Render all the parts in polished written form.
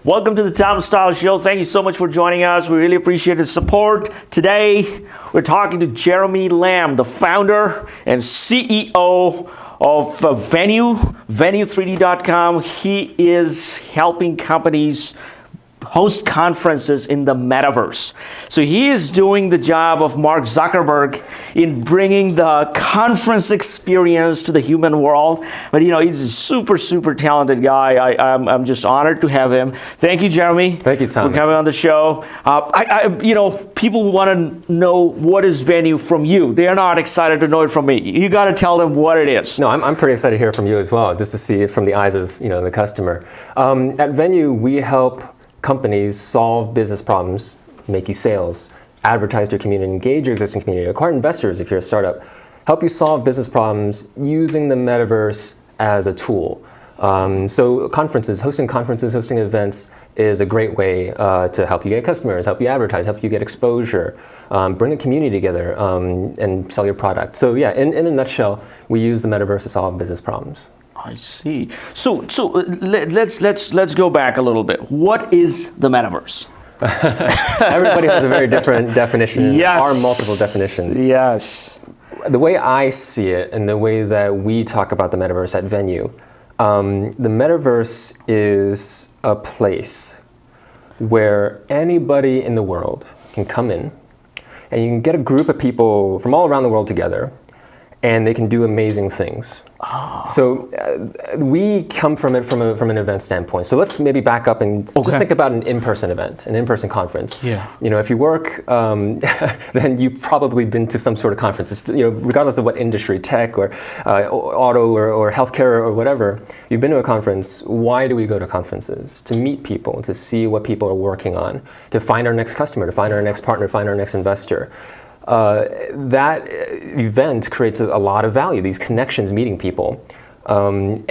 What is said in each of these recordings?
Welcome to the Tom Style Show. Thank you so much for joining us. We really appreciate the support. Today, we're talking to Jeremy Lamb, the founder and CEO of Venu, Venu3D.com. He is helping companies host conferences in the Metaverse. So he is doing the job of Mark Zuckerberg in bringing the conference experience to the human world. But he's a super, super talented guy. I'm just honored to have him. Thank you, Jeremy. Thank you, Tom. For coming on the show. People want to know what is Venu from you. They are not excited to know it from me. You got to tell them what it is. No, I'm pretty excited to hear from you as well, just to see it from the eyes of the customer. At Venu, we help companies solve business problems, make you sales, advertise to your community, engage your existing community, acquire investors if you're a startup, help you solve business problems using the Metaverse as a tool. So hosting events is a great way to help you get customers, help you advertise, help you get exposure, bring a community together, and sell your product. So yeah, in a nutshell, we use the Metaverse to solve business problems. I see. So let's go back a little bit. What is the Metaverse? Everybody has a very different definition. Yes. There are multiple definitions. Yes. The way I see it and the way that we talk about the Metaverse at Venu, the Metaverse is a place where anybody in the world can come in and you can get a group of people from all around the world together and they can do amazing things. Oh. So we come from it from an event standpoint. So let's maybe back up and just think about an in-person event, an in-person conference. Yeah. If you work, then you've probably been to some sort of conference. Regardless of what industry, tech or auto or healthcare or whatever, you've been to a conference. Why do we go to conferences? To meet people, to see what people are working on, to find our next customer, to find our next partner, find our next investor. That event creates a lot of value, these connections, meeting people. But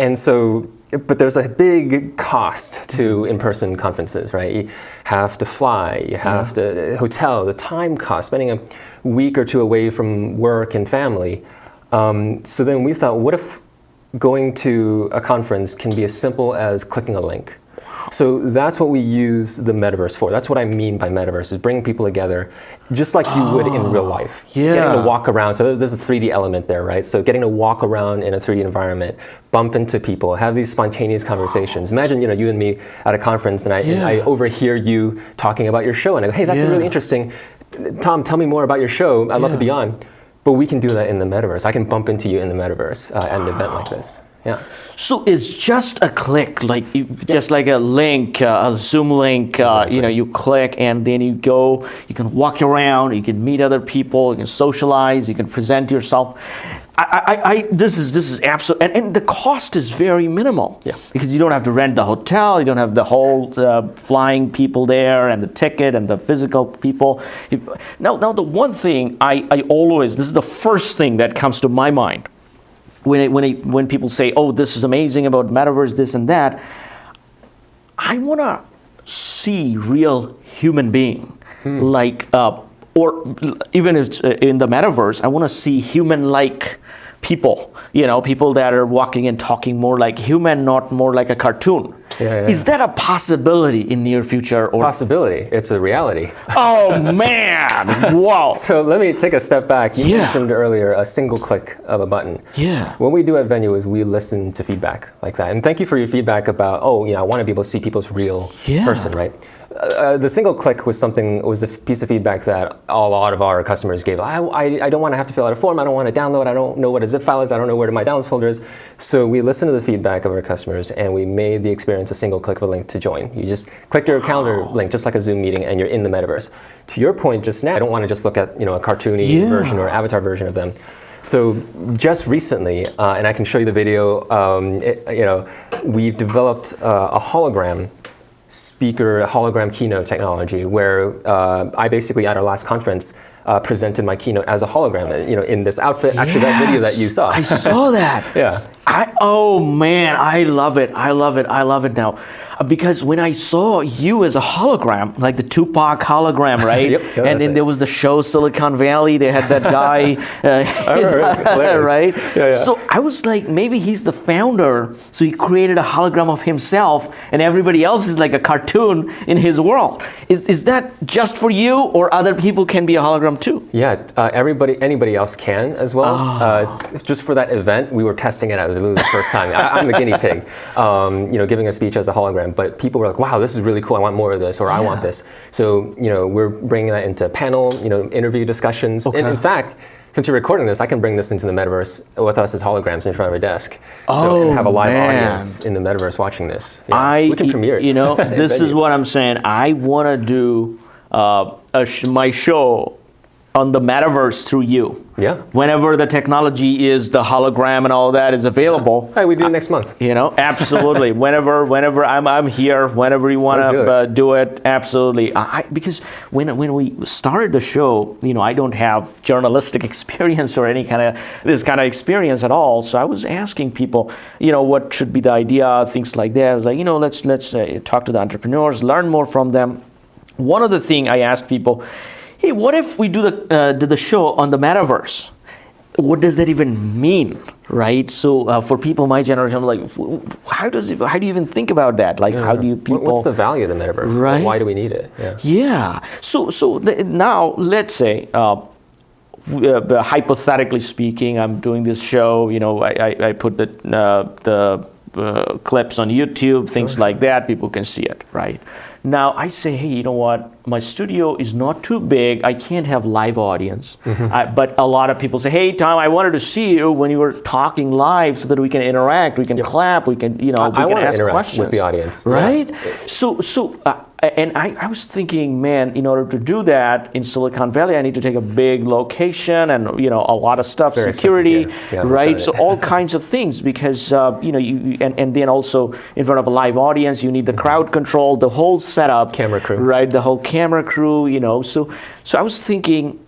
there's a big cost to in-person conferences, right? You have to fly, you have to hotel, the time cost, spending a week or two away from work and family. So then we thought, what if going to a conference can be as simple as clicking a link? So that's what we use the Metaverse for. That's what I mean by Metaverse, is bringing people together just like you would in real life. Yeah. Getting to walk around, so there's a 3D element there, right? So getting to walk around in a 3D environment, bump into people, have these spontaneous conversations. Imagine, you and me at a conference and I overhear you talking about your show and I go, hey, that's really interesting. Tom, tell me more about your show. I'd love to be on. But we can do that in the Metaverse. I can bump into you in the Metaverse at an event like this. Yeah. So it's just a click, just like a link, a Zoom link. Exactly. You click and then you go. You can walk around. You can meet other people. You can socialize. You can present yourself. This is absolute, and the cost is very minimal. Yeah. Because you don't have to rent the hotel. You don't have the whole flying people there and the ticket and the physical people. Now the one thing I always, this is the first thing that comes to my mind. When people say, oh, this is amazing about Metaverse, this and that, I want to see real human being, or even if it's in the Metaverse, I want to see human-like people, people that are walking and talking more like human, not more like a cartoon. Yeah. Is that a possibility in near future? Or Possibility, it's a reality. Oh man, wow. So let me take a step back. You mentioned earlier a single click of a button. Yeah. What we do at Venu is we listen to feedback like that. And thank you for your feedback about, I want to be able to see people's real person, right? The single click was a piece of feedback that a lot of our customers gave. I don't want to have to fill out a form. I don't want to download. I don't know what a zip file is. I don't know where my downloads folder is. So we listened to the feedback of our customers and we made the experience a single click of a link to join. You just click your calendar link, just like a Zoom meeting, and you're in the Metaverse. To your point just now, I don't want to just look at a cartoony version or avatar version of them. So just recently, and I can show you the video, we've developed a hologram hologram keynote technology where I basically at our last conference presented my keynote as a hologram, in this outfit. Actually, that video that you saw. I saw that. Yeah. Oh man, I love it. I love it now. Because when I saw you as a hologram, like the Tupac hologram, right? Yep, and then there was the show Silicon Valley. They had that guy, right? Yeah. So I was like, maybe he's the founder. So he created a hologram of himself, and everybody else is like a cartoon in his world. Is that just for you, or other people can be a hologram too? Yeah, anybody else can as well. Just for that event, we were testing it out. It was literally the first time. I'm the guinea pig, giving a speech as a hologram. But people were like, "Wow, this is really cool. I want more of this," or "I want this." So we're bringing that into panel, interview discussions. Okay. And in fact, since you're recording this, I can bring this into the metaverse with us as holograms in front of our desk. And have a live audience in the metaverse watching this. Yeah. We can premiere it. This is what I'm saying. I want to do my show on the metaverse through you. Yeah. Whenever the technology is, the hologram and all that is available. Hey, we do it next month. Absolutely. whenever I'm here, whenever you want to do it, absolutely. Because when we started the show, I don't have journalistic experience or this kind of experience at all. So I was asking people, what should be the idea, things like that. I was like, let's talk to the entrepreneurs, learn more from them. One of the things I asked people, hey, what if we do the show on the metaverse? What does that even mean, right? So for people my generation, I'm like, how do you even think about that? Like, how do you people? What's the value of the metaverse? Right? Why do we need it? Yeah. So now let's say, hypothetically speaking, I'm doing this show. I put the clips on YouTube, things like that. People can see it, right? Now I say, hey, you know what? My studio is not too big. I can't have live audience. But a lot of people say, hey, Tom, I wanted to see you when you were talking live so that we can interact, we can clap, we can, we can ask questions with the audience, right? Yeah. And I was thinking, man, in order to do that in Silicon Valley, I need to take a big location and a lot of stuff, security, right? So all kinds of things because and then also in front of a live audience, you need the crowd control, the whole setup, camera crew, right? The whole camera crew, So I was thinking,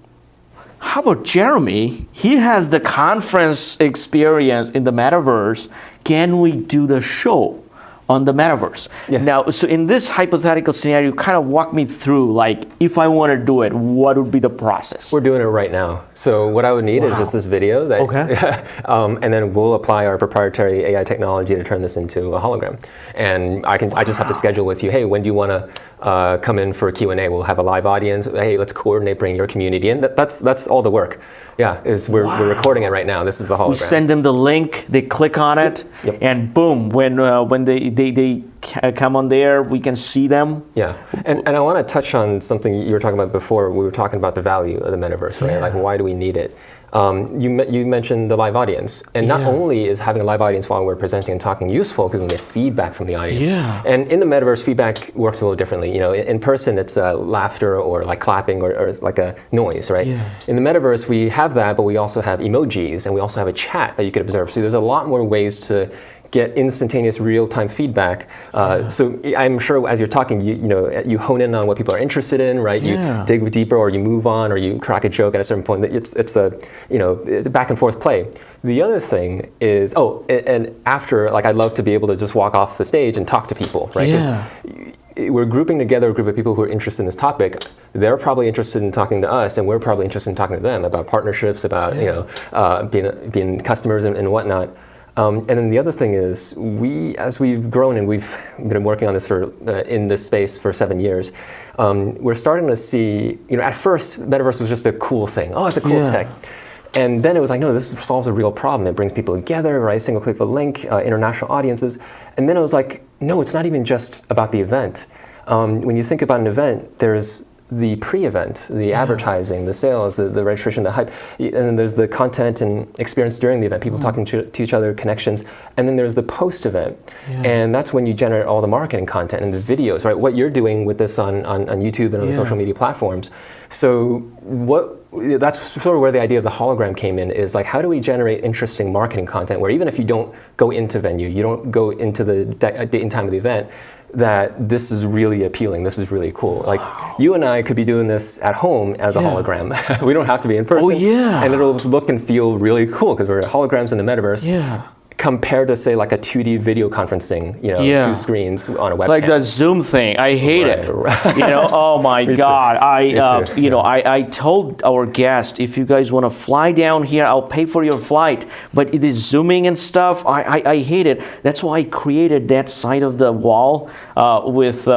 how about Jeremy? He has the conference experience in the metaverse. Can we do the show on the metaverse? Yes. Now, so in this hypothetical scenario, kind of walk me through, like, if I want to do it, what would be the process? We're doing it right now. So what I would need is just this video, and then we'll apply our proprietary AI technology to turn this into a hologram. And I just have to schedule with you, hey, when do you want to come in for a Q&A? We'll have a live audience. Hey, let's coordinate, bring your community in. That's all the work. Yeah, we're recording it right now. This is the hologram. We send them the link, they click on it, and boom, when they come on there, we can see them. Yeah, and I want to touch on something you were talking about before. We were talking about the value of the metaverse, right? Like, why do we need it? You mentioned the live audience, and not only is having a live audience while we're presenting and talking useful, because we get feedback from the audience. Yeah. And in the metaverse, feedback works a little differently. In person, it's laughter or like clapping or like a noise, right? Yeah. In the metaverse, we have that, but we also have emojis, and we also have a chat that you could observe. So there's a lot more ways to get instantaneous real-time feedback. So I'm sure as you're talking, you hone in on what people are interested in, right? You dig deeper, or you move on, or you crack a joke at a certain point. It's a back and forth play. The other thing is, and after, like, I'd love to be able to just walk off the stage and talk to people, right? Yeah. We're grouping together a group of people who are interested in this topic. They're probably interested in talking to us, and we're probably interested in talking to them about partnerships, about being customers and whatnot. And then the other thing is, as we've grown and we've been working on this in this space for 7 years, we're starting to see, at first, Metaverse was just a cool thing. Oh, it's a cool tech. And then it was like, no, this solves a real problem. It brings people together, right? Single click of a link, international audiences. And then it was like, no, it's not even just about the event. When you think about an event, there's the pre-event, the advertising, the sales, the registration, the hype, and then there's the content and experience during the event, people talking to each other, connections, and then there's the post-event, and that's when you generate all the marketing content and the videos, right? What you're doing with this on YouTube and on the social media platforms. So that's sort of where the idea of the hologram came in, is like, how do we generate interesting marketing content where even if you don't go into venue, you don't go into the date and time of the event, that this is really appealing, this is really cool. Like, you and I could be doing this at home as a hologram. We don't have to be in person. Oh, yeah. And it'll look and feel really cool because we're holograms in the metaverse. Yeah. compared to say like a 2D video conferencing, two screens on a webcam. Like the Zoom thing, I hate it. Right. Oh my God. I told our guest, if you guys want to fly down here, I'll pay for your flight. But it is Zooming and stuff. I hate it. That's why I created that side of the wall with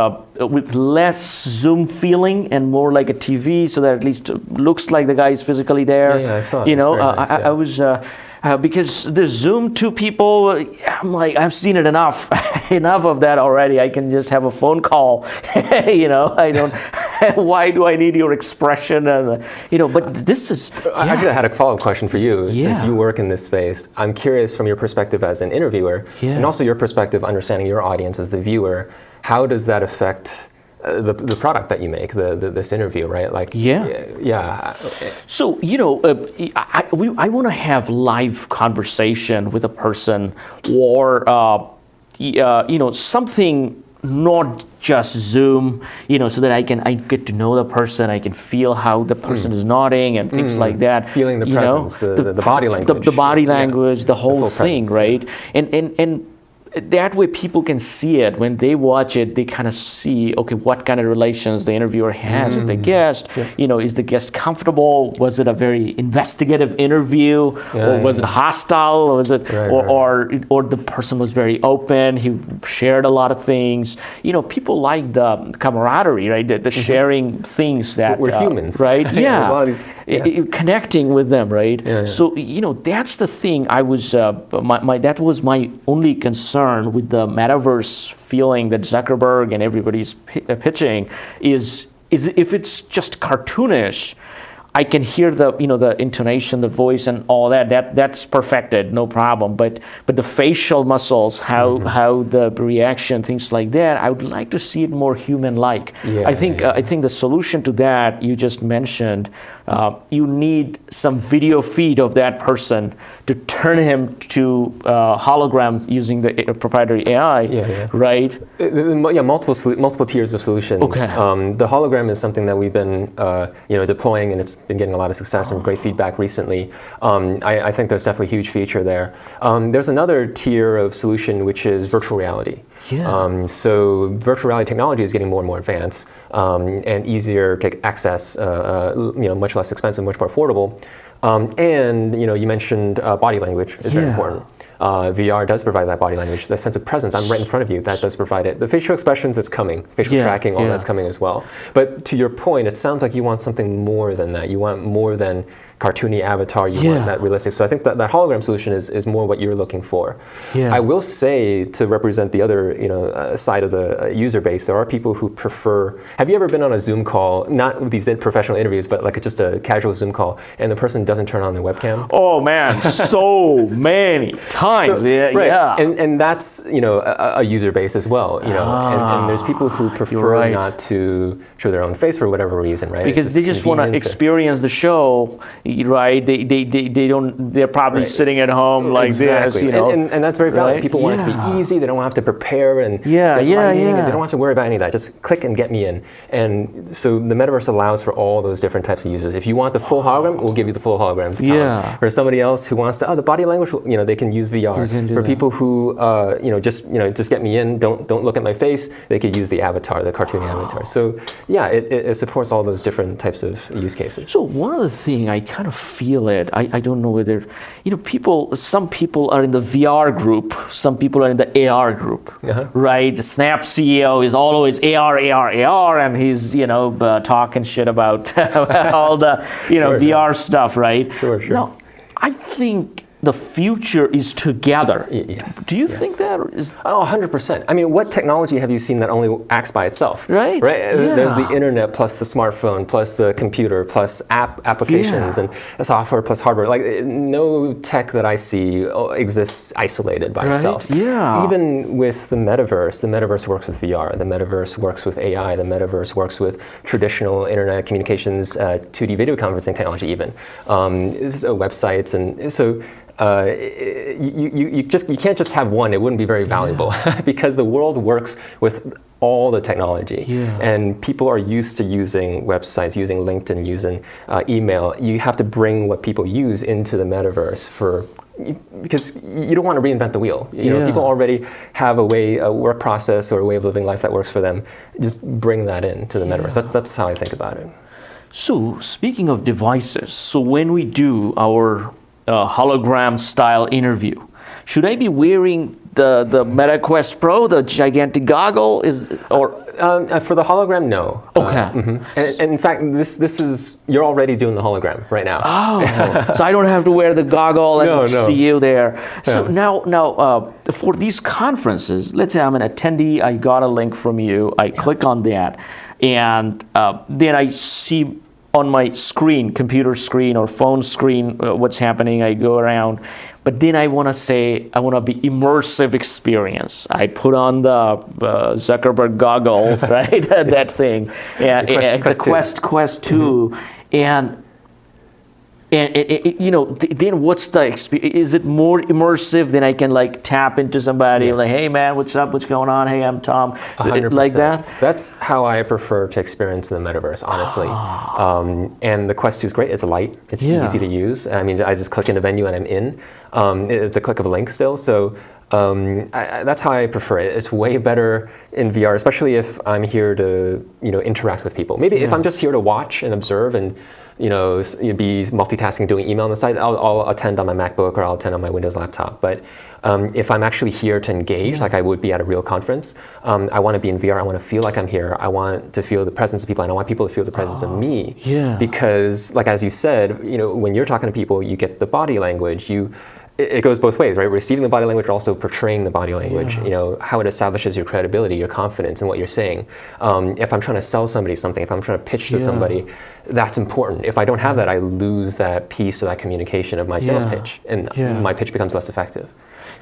less Zoom feeling and more like a TV, so that at least it looks like the guy is physically there. Yeah, I saw it. Nice, I was. Because the Zoom to people, I'm like, I've seen it enough, enough of that already. I can just have a phone call, I don't, why do I need your expression? And, but this is. Actually, I had a follow-up question for you. Since you work in this space, I'm curious from your perspective as an interviewer, and also your perspective understanding your audience as the viewer, how does that affect the product that you make, this interview, right? Like, yeah. So, I want to have live conversation with a person, or something not just Zoom, so that I get to know the person, I can feel how the person is nodding and things like that. Feeling the presence, the body language. The body language, the whole thing, presence, right? And that way people can see it. When they watch it, they kind of see, okay, what kind of relations the interviewer has with the guest. Is the guest comfortable? Was it a very investigative interview? Or was it hostile? Or was it, or the person was very open, he shared a lot of things. People like the camaraderie, right? The sharing things that we're humans, right? There's a lot of these, connecting with them, right? So that's the thing. I was that was my only concern with the metaverse feeling that Zuckerberg and everybody's pitching is if it's just cartoonish, I can hear the intonation, the voice, and all that's perfected, no problem. But the facial muscles, how the reaction, things like that, I would like to see it more human-like. I think the solution to that you just mentioned. You need some video feed of that person to turn him to holograms using the proprietary AI, right? Multiple tiers of solutions. Okay. The hologram is something that we've been deploying, and it's been getting a lot of success and great feedback recently. I think there's definitely a huge feature there. There's another tier of solution which is virtual reality. So virtual reality technology is getting more and more advanced and easier to access, much less expensive, much more affordable. And you mentioned body language is very important. VR does provide that body language, that sense of presence. I'm right in front of you. That does provide it. The facial expressions, it's coming. Facial tracking, all that's coming as well. But to your point, it sounds like you want something more than that. You want more than cartoony avatar, you want that realistic. So I think that hologram solution is more what you're looking for. I will say, to represent the other side of the user base, there are people who prefer. Have you ever been on a Zoom call, not these professional interviews, but like just a casual Zoom call, and the person doesn't turn on their webcam? Oh man, so many times. And that's a user base as well. And there's people who prefer not to show their own face for whatever reason, right? Because they just want to experience the show. Right, they don't. They're probably sitting at home like this, and that's very valid. People want it to be easy. They don't have to prepare and They don't have to worry about any of that. Just click and get me in. And so the metaverse allows for all those different types of users. If you want the full hologram, we'll give you the full hologram. For somebody else who wants to, the body language, they can use VR. For people who, just get me in. Don't look at my face. They could use the avatar, the cartoony avatar. So it supports all those different types of use cases. So one of the things I kind of feel it. I don't know whether, some people are in the VR group, some people are in the AR group, right? The Snap CEO is always AR, and he's, talking shit about all the, VR stuff, right? Sure. No, I think the future is together. Yes. Do you think that is? Oh, 100%. I mean, what technology have you seen that only acts by itself? Right. There's the internet plus the smartphone plus the computer plus applications and software plus hardware. Like no tech that I see exists isolated by itself. Even with the metaverse works with VR. The metaverse works with AI. The metaverse works with traditional internet communications, 2D video conferencing technology even. Websites and so. You can't just have one. It wouldn't be very valuable because the world works with all the technology, and people are used to using websites, using LinkedIn, using email. You have to bring what people use into the metaverse for because you don't want to reinvent the wheel. You know, people already have a work process or a way of living life that works for them. Just bring that into the metaverse. That's how I think about it. So speaking of devices, so when we do our hologram style interview, should I be wearing the MetaQuest Pro, the gigantic goggle, for the hologram, no. Okay. And in fact, this is, you're already doing the hologram right now. Oh, so I don't have to wear the goggle and see you there. So now, for these conferences, let's say I'm an attendee, I got a link from you, I click on that, and then I see on my screen, computer screen or phone screen, what's happening, I go around. But then I want to be immersive experience. I put on the Zuckerberg goggles, right? That thing, and the Quest 2, and you know, then what's the experience? Is it more immersive? Then I can like tap into somebody, like, hey man, what's up? What's going on? Hey, I'm Tom. 100%. Like that. That's how I prefer to experience the metaverse, honestly. And the Quest 2 is great. It's light. It's easy to use. I mean, I just click into Venu and I'm in. It's a click of a link still. So that's how I prefer it. It's way better in VR, especially if I'm here to, you know, interact with people. Maybe if I'm just here to watch and observe and, you know, you'd be multitasking, doing email on the side, I'll attend on my MacBook or I'll attend on my Windows laptop. But if I'm actually here to engage, like I would be at a real conference, I want to be in VR. I want to feel like I'm here. I want to feel the presence of people, and I want people to feel the presence of me. Because, like as you said, you know, when you're talking to people, you get the body language. It goes both ways, right? Receiving the body language, but also portraying the body language. You know, how it establishes your credibility, your confidence in what you're saying. If I'm trying to sell somebody something, if I'm trying to pitch to somebody, that's important. If I don't have that, I lose that piece of that communication of my sales pitch, and my pitch becomes less effective.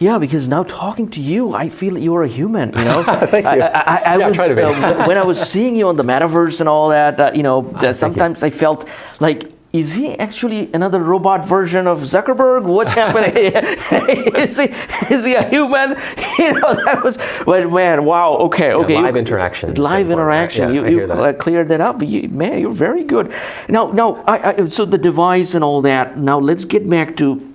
Yeah, because now talking to you, I feel that you're a human, you know? Thank you. I was, try to be. When I was seeing you on the Metaverse and all that, you know, sometimes I felt like, is he actually another robot version of Zuckerberg? What's happening? is he a human? You know, that was, but man, wow, okay. Live interaction. Live interaction. You cleared that up. Man, you're very good. Now, so the device and all that. Now let's get back to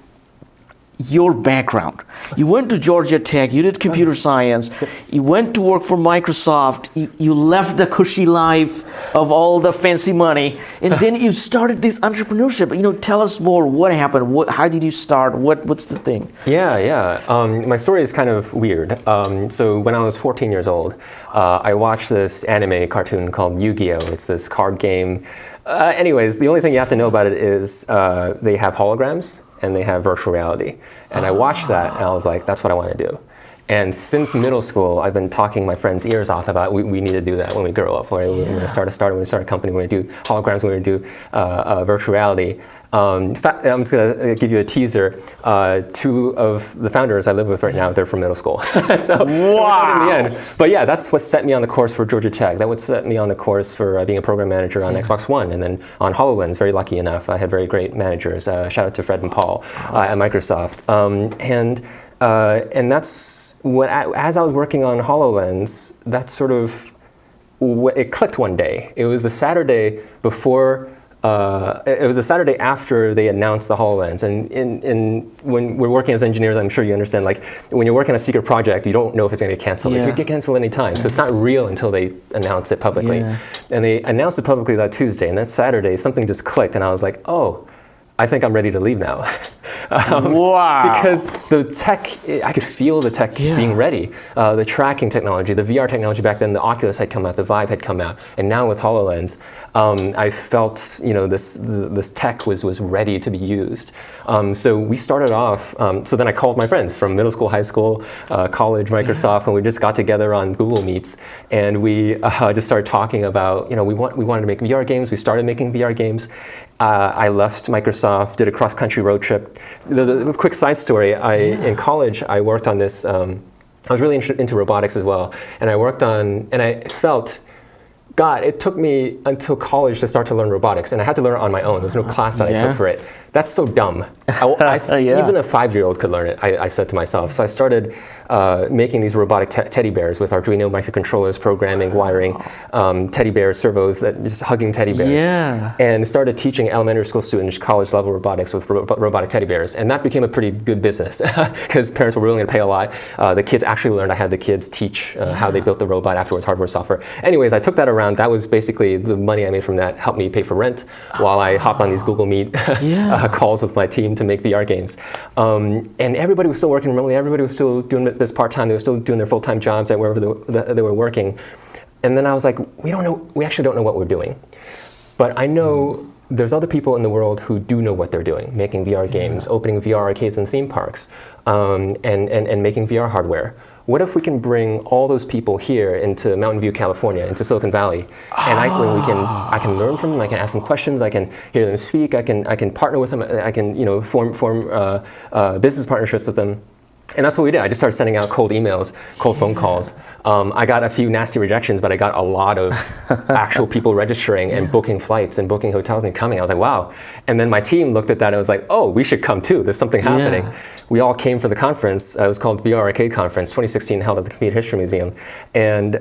your background. You went to Georgia Tech, you did computer science, you went to work for Microsoft, you left the cushy life of all the fancy money, and then you started this entrepreneurship. You know, tell us more, what happened? How did you start? What's the thing? My story is kind of weird. So when I was 14 years old, I watched this anime cartoon called Yu-Gi-Oh! It's this card game. Anyways, the only thing you have to know about it is they have holograms and they have virtual reality. And I watched that and I was like, that's what I want to do. And since middle school, I've been talking my friends' ears off about we need to do that when we grow up. We're going to start a startup, we're going to start a company, we're going to do holograms, we're going to do virtual reality. In fact, I'm just going to give you a teaser. Two of the founders I live with right now, they're from middle school. So wow. In the end. But yeah, that's what set me on the course for Georgia Tech. That would set me on the course for being a program manager on Xbox One. And then on HoloLens, very lucky enough, I had very great managers. Shout out to Fred and Paul at Microsoft. And that's what, as I was working on HoloLens, that's sort of, it clicked one day. It was the Saturday before, it was the Saturday after they announced the HoloLens. And when we're working as engineers, I'm sure you understand, like when you're working on a secret project, you don't know if it's going to get canceled. It could get canceled any time. So it's not real until they announce it publicly. And they announced it publicly that Tuesday, and that Saturday, something just clicked, and I was like, oh, I think I'm ready to leave now. Wow. Because the tech, I could feel the tech being ready. The tracking technology, the VR technology back then, the Oculus had come out, the Vive had come out, and now with HoloLens, I felt, you know, this tech was ready to be used. So we started off, so then I called my friends from middle school, high school, college, Microsoft, and we just got together on Google Meets, and we just started talking about, you know, we wanted to make VR games. We started making VR games. I left Microsoft, did a cross-country road trip. The quick side story, in college, I worked on this, I was really into robotics as well, and I worked on, and I felt, God, it took me until college to start to learn robotics, and I had to learn it on my own. There was no class that I took for it. that's so dumb. Even a 5-year-old could learn it, I said to myself. So I started making these robotic teddy bears with Arduino microcontrollers, programming, wiring, teddy bears, servos, that just hugging teddy bears. Yeah. And started teaching elementary school students college level robotics with robotic teddy bears. And that became a pretty good business because parents were willing to pay a lot. The kids actually learned. I had the kids teach how they built the robot afterwards, hardware, software. Anyways, I took that around. That was basically the money I made from that helped me pay for rent while I hopped on these Google Meet calls with my team to make VR games. And everybody was still working remotely. Everybody was still doing this part-time. They were still doing their full-time jobs at wherever they were working. And then I was like, we actually don't know what we're doing. But I know there's other people in the world who do know what they're doing, making VR games, opening VR arcades and theme parks, and making VR hardware. What if we can bring all those people here into Mountain View, California, into Silicon Valley, and I can learn from them. I can ask them questions. I can hear them speak. I can partner with them. I can form business partnerships with them. And that's what we did. I just started sending out cold emails, cold phone calls. I got a few nasty rejections, but I got a lot of actual people registering and booking flights and booking hotels and coming. I was like, wow. And then my team looked at that and was like, oh, we should come too. There's something happening. We all came for the conference. It was called VR Arcade Conference, 2016, held at the Comedic History Museum. And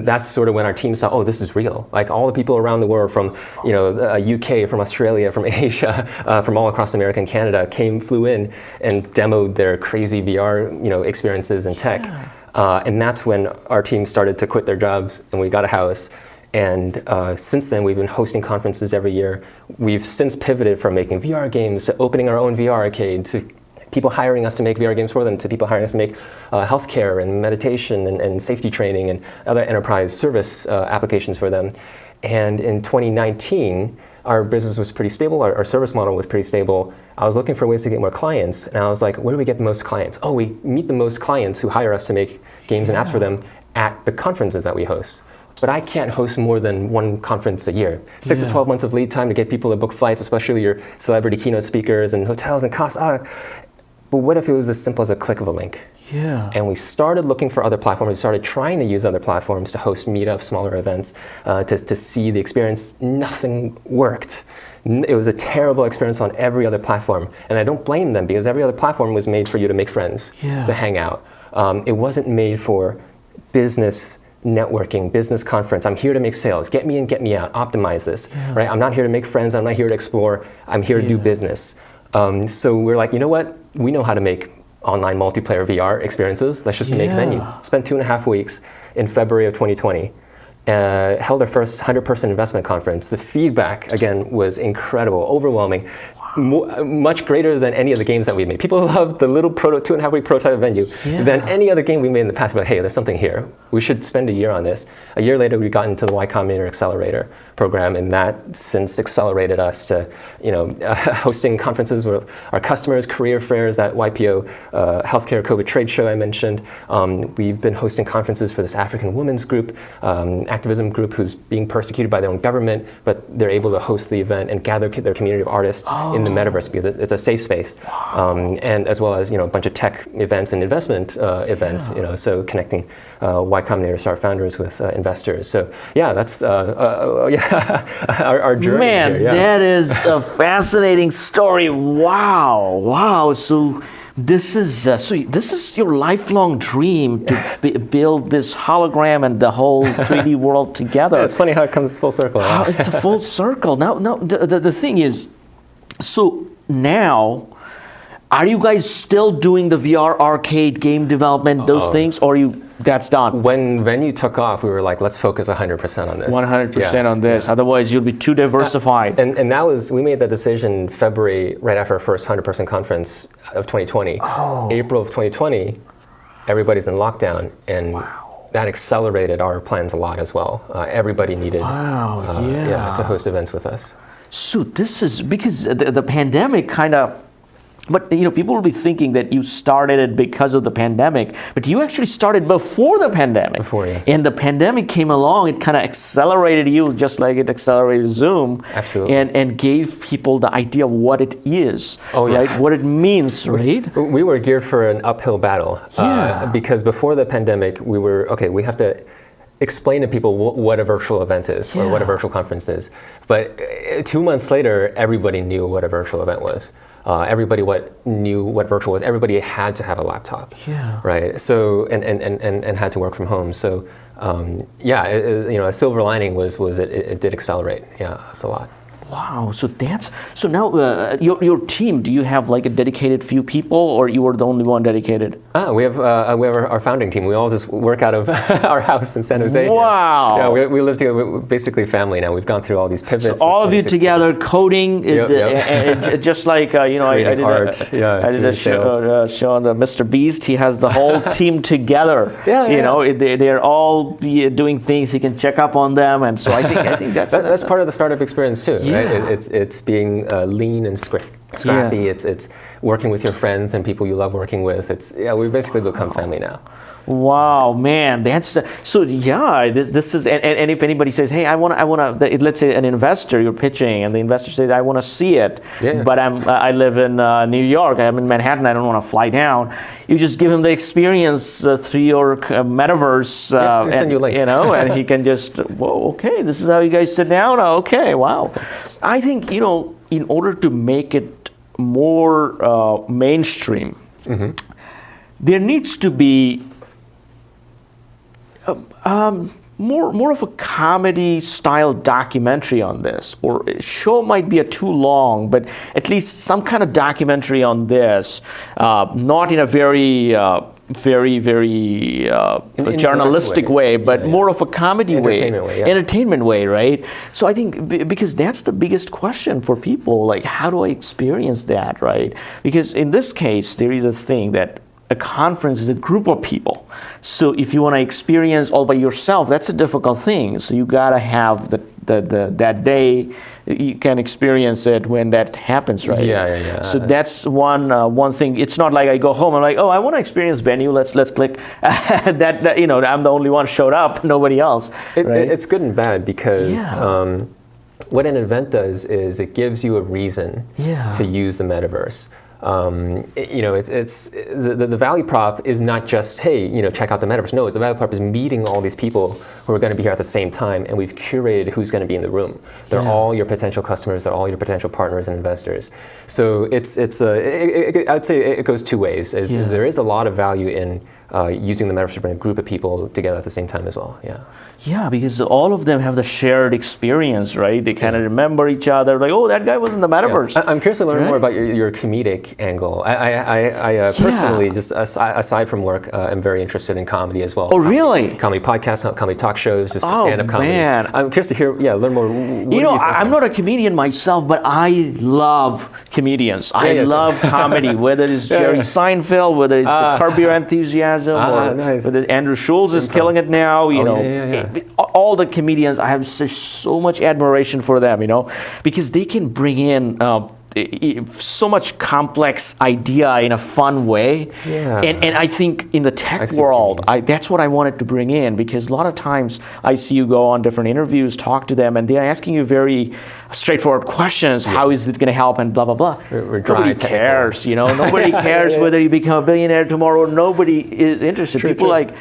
that's sort of when our team saw, oh, this is real. Like all the people around the world from UK, from Australia, from Asia, from all across America and Canada flew in and demoed their crazy VR experiences and tech. And that's when our team started to quit their jobs and we got a house. And since then, we've been hosting conferences every year. We've since pivoted from making VR games to opening our own VR arcade, to people hiring us to make VR games for them, to people hiring us to make healthcare and meditation and safety training and other enterprise service applications for them. And in 2019, our business was pretty stable, our service model was pretty stable. I was looking for ways to get more clients, and I was like, where do we get the most clients? Oh, we meet the most clients who hire us to make games and apps for them at the conferences that we host. But I can't host more than one conference a year. 6 to 12 months of lead time to get people to book flights, especially your celebrity keynote speakers and hotels and costs. But what if it was as simple as a click of a link? Yeah. And we started looking for other platforms. We started trying to use other platforms to host meetups, smaller events, to see the experience. Nothing worked. It was a terrible experience on every other platform. And I don't blame them because every other platform was made for you to make friends, to hang out. It wasn't made for business networking, business conference. I'm here to make sales. Get me in, get me out. Optimize this. Right? I'm not here to make friends. I'm not here to explore. I'm here to do business. So we're like, you know what? We know how to make online multiplayer VR experiences. Let's just make Venu. Spent 2.5 weeks in February of 2020. Held our first 100-person investment conference. The feedback, again, was incredible, overwhelming. Much greater than any of the games that we made. People loved the little 2.5-week prototype of Venu than any other game we made in the past. But hey, there's something here. We should spend a year on this. A year later, we got into the YCombinator accelerator program, and that since accelerated us to, hosting conferences with our customers, career fairs, that YPO healthcare COVID trade show I mentioned. We've been hosting conferences for this African women's group, activism group who's being persecuted by their own government, but they're able to host the event and gather their community of artists in the Metaverse because it's a safe space, and as well as a bunch of tech events and investment events. So connecting Y Combinator start founders with investors. So that's our journey. Man, here, that is a fascinating story. Wow. So this is your lifelong dream to build this hologram and the whole 3D world together. It's funny how it comes full circle. It's a full circle. Now, the thing is, so now, are you guys still doing the VR arcade game development, those things, or that's done? When Venu took off, we were like, let's focus 100% on this. 100% on this. Otherwise, you'll be too diversified. And that was, we made that decision in February, right after our first 100% conference of 2020. April of 2020, everybody's in lockdown, and that accelerated our plans a lot as well. Everybody needed to host events with us. So this is because the pandemic kind of, but people will be thinking that you started it because of the pandemic, but you actually started before the pandemic. Before, yes. And the pandemic came along, it kind of accelerated you just like it accelerated Zoom. Absolutely. And gave people the idea of what it is, right? What it means, right? We were geared for an uphill battle because before the pandemic, we were, we have to explain to people what a virtual event is or what a virtual conference is. But 2 months later, everybody knew what a virtual event was. Everybody knew what virtual was. Everybody had to have a laptop, right? So and had to work from home. So a silver lining was it did accelerate. Yeah, it's a lot. Wow. So now your team. Do you have like a dedicated few people, or you were the only one dedicated? We have our founding team. We all just work out of our house in San Jose. Wow. Yeah, we live together. We're basically family now. We've gone through all these pivots. So all of you together coding, and just like I did art. I did a show on the Mr. Beast. He has the whole team together. They're all doing things. He can check up on them, and so I think that's part of the startup experience too. Right? It's being lean and scrappy. It's working with your friends and people you love working with. We've basically become family now. Wow, man, that's so. Yeah, this is, and if anybody says, "Hey, I want to," let's say an investor you're pitching, and the investor says, "I want to see it," but I live in New York. I'm in Manhattan. I don't want to fly down. You just give him the experience through your Metaverse, send you a link. And he can just, whoa, okay, this is how you guys sit down. Okay, wow. I think in order to make it more mainstream, there needs to be more of a comedy style documentary on this, or a show might be too long, but at least some kind of documentary on this, not in a very journalistic way, but more of a comedy entertainment way, right? So I think because that's the biggest question for people, like how do I experience that, right? Because in this case, there is a thing that a conference is a group of people. So if you want to experience all by yourself, that's a difficult thing. So you gotta have that day. You can experience it when that happens, right? Yeah. So that's one thing. It's not like I go home. I'm like, oh, I want to experience Venu. Let's click. that I'm the only one showed up. Nobody else. Right? It's good and bad because. What an event does is it gives you a reason to use the metaverse. It's the value prop is not just, hey, check out the metaverse. No, the value prop is meeting all these people who are going to be here at the same time, and we've curated who's going to be in the room. They're all your potential customers. They're all your potential partners and investors. So I'd say it goes two ways. There is a lot of value in using the metaverse to bring a group of people together at the same time as well. Yeah, because all of them have the shared experience, right? They kind of remember each other, like, oh, that guy was in the metaverse. I'm curious to learn more about your comedic angle. I personally, just aside from work, am very interested in comedy as well. Oh, really? Comedy podcasts, comedy talk shows, just stand-up comedy. Man. I'm curious to hear, learn more. I'm not a comedian myself, but I love comedians. I love comedy, whether it's Jerry Seinfeld, whether it's the Curb Your Enthusiasm, or whether Andrew Schulz is killing it now. All the comedians, I have so much admiration for them, because they can bring in so much complex idea in a fun way. And I think in the tech world, that's what I wanted to bring in, because a lot of times I see you go on different interviews, talk to them, and they're asking you very straightforward questions. How is it going to help, and blah, blah, blah. Nobody cares, Nobody cares whether you become a billionaire tomorrow. Nobody is interested. People like,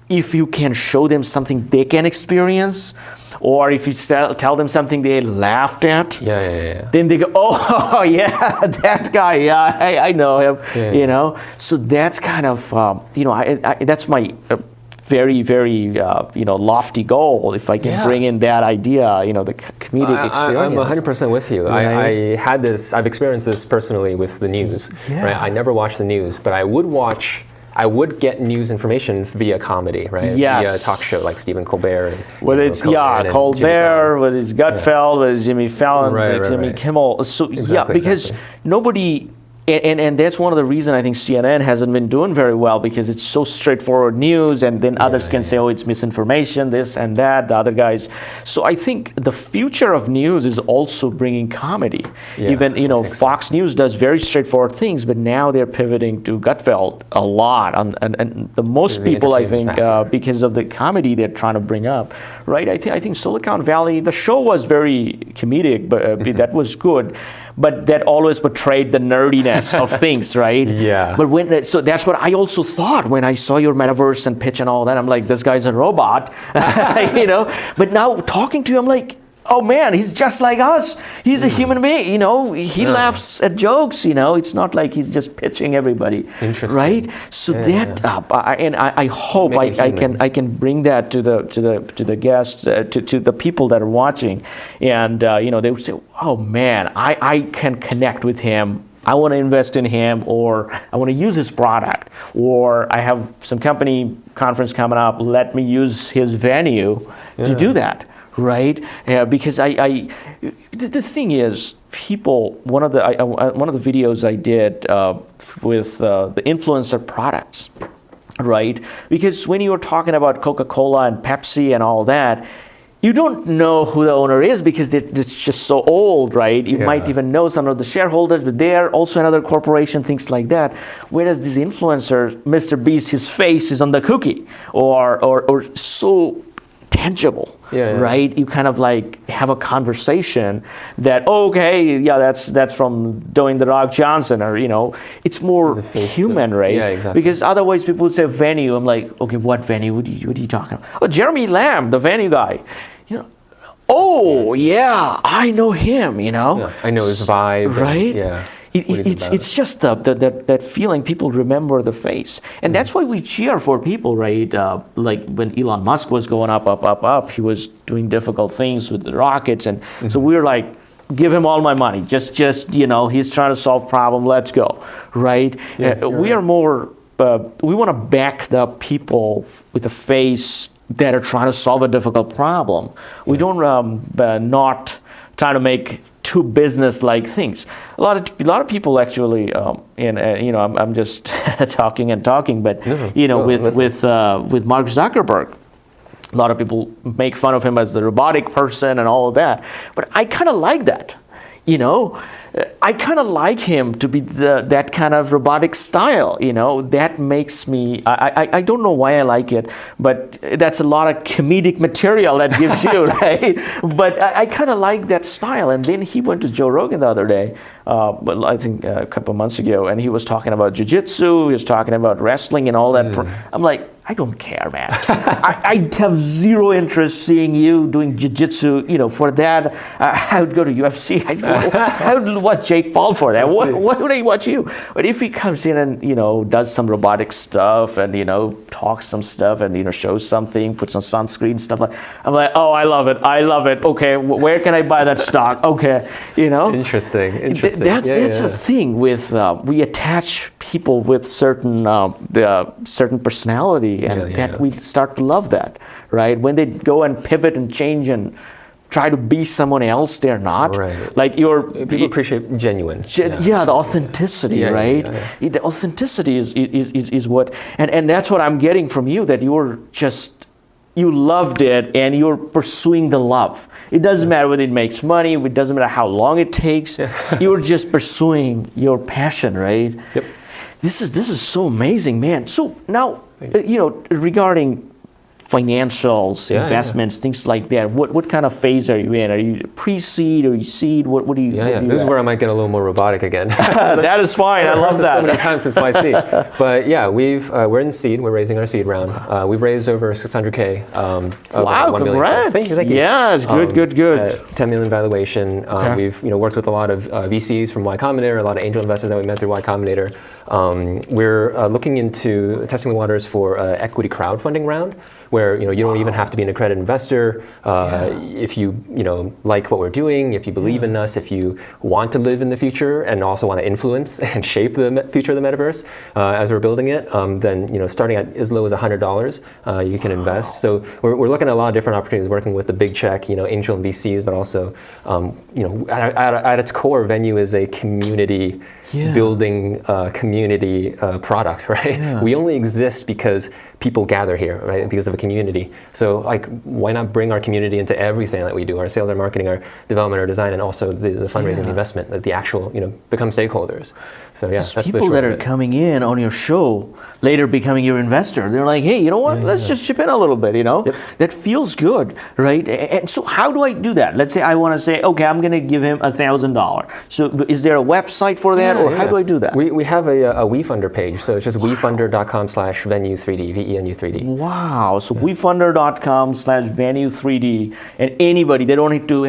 if you can show them something they can experience, or if you tell them something they laughed at, then they go, oh, yeah, that guy, I know him, So that's kind of, that's my very, very, lofty goal. If I can bring in that idea, the comedic experience. I'm 100% with you. Right? I've experienced this personally with the news. Right? I never watch the news, but I would get news information via comedy, right? Yes. Via talk show like Stephen Colbert. And, whether it's Colbert, whether it's Gutfeld, whether it's Jimmy Fallon, Jimmy Kimmel. So because nobody. And that's one of the reasons I think CNN hasn't been doing very well, because it's so straightforward news, and then others can say, oh, it's misinformation, this and that, the other guys. So I think the future of news is also bringing comedy. Even, Fox News does very straightforward things, but now they're pivoting to Gutfeld a lot. And the most people, I think, because of the comedy they're trying to bring up, right? I think Silicon Valley, the show was very comedic, but that was good. but that always portrayed the nerdiness of things, right? Yeah. But so that's what I also thought when I saw your metaverse and pitch and all that. I'm like, this guy's a robot, you know. But now talking to you, I'm like, oh man, he's just like us. He's a human being, you know. He laughs at jokes, you know. It's not like he's just pitching everybody, right? So I hope I can bring that to the guests, to the people that are watching, and you know, they would say, oh man, I can connect with him. I want to invest in him, or I want to use his product, or I have some company conference coming up. Let me use his venue to do that. Right, because the thing is, people. One of the videos I did with the influencer products, right? Because when you were talking about Coca-Cola and Pepsi and all that, you don't know who the owner is because it's just so old, right? You might even know some of the shareholders, but they're also another corporation, things like that. Whereas this influencer, Mr. Beast, his face is on the cookie, or so tangible, right? You kind of like have a conversation that, that's from Dwayne The Rock Johnson, or you know, it's more human, right? Yeah, exactly. Because otherwise people would say venue. I'm like, okay, what venue? What are you talking about? Oh, Jeremy Lamb, the venue guy. You know, I know him. You know, I know his vibe, right? Yeah. It's just that feeling. People remember the face, and that's why we cheer for people, right? Like when Elon Musk was going up, he was doing difficult things with the rockets, and so we were like, give him all my money. Just you know, he's trying to solve problem. Let's go, right? We are more. We want to back the people with a face that are trying to solve a difficult problem. We don't not trying to make too business-like things. A lot of people actually, you know, I'm just talking, but you know, with Mark Zuckerberg, a lot of people make fun of him as the robotic person and all of that. But I kind of like that, you know. I kind of like him to be that kind of robotic style, you know. That makes me, I don't know why I like it, but that's a lot of comedic material that gives you, right? But I kind of like that style. And then he went to Joe Rogan the other day, I think a couple of months ago, and he was talking about jiu-jitsu, he was talking about wrestling and all that. I'm like, I don't care, man. I have zero interest seeing you doing jiu-jitsu. You know, for that, I would go to UFC. I would watch Jake Paul for that. What would I watch you? But if he comes in and, you know, does some robotic stuff and, you know, talks some stuff and, you know, shows something, puts on sunscreen, stuff like, I'm like, oh, I love it. Okay, where can I buy that stock? Okay, you know. Interesting. That's the thing with we attach people with certain personality. And we start to love that, right? When they go and pivot and change and try to be someone else, they're not. Right. Like people appreciate genuine. The authenticity, right? The authenticity is what, and that's what I'm getting from you. That you loved it and you're pursuing the love. It doesn't matter whether it makes money. It doesn't matter how long it takes. You're just pursuing your passion, right? Yep. This is so amazing, man. So now, you know, regarding financials, investments, things like that, what kind of phase are you in? Are you pre-seed or you seed? What do you? This is where I might get a little more robotic again. That is fine. I love that. So many times since my seed. But yeah, we're in seed. We're raising our seed round. We've raised over 600K. Wow, congrats! Thank you. Yes, good. 10 million valuation. We've worked with a lot of VCs from YCombinator, a lot of angel investors that we met through YCombinator. We're looking into testing the waters for equity crowdfunding round, where you don't even have to be an accredited investor. If you like what we're doing, if you believe in us, if you want to live in the future and also want to influence and shape the future of the metaverse as we're building it, then starting at as low as $100, you can invest. So we're looking at a lot of different opportunities, working with the big check, angel and VCs, but also at its core, Venu is a community building community product, right? We only exist because people gather here, right? Because of a community. So like, why not bring our community into everything that we do? Our sales, our marketing, our development, our design, and also the fundraising, the investment, the actual, become stakeholders. So yeah, that's people that are coming in on your show later becoming your investor. They're like, hey, you know what? Let's just chip in a little bit. Yep. That feels good, right? And so how do I do that? Let's say I want to say, okay, I'm going to give him $1,000. So is there a website for that, or how do I do that? We have a WeFunder page, so it's just wefunder.com/Venu3D, VENU3D. Wow. So wefunder.com/Venu3D, and anybody, they don't need to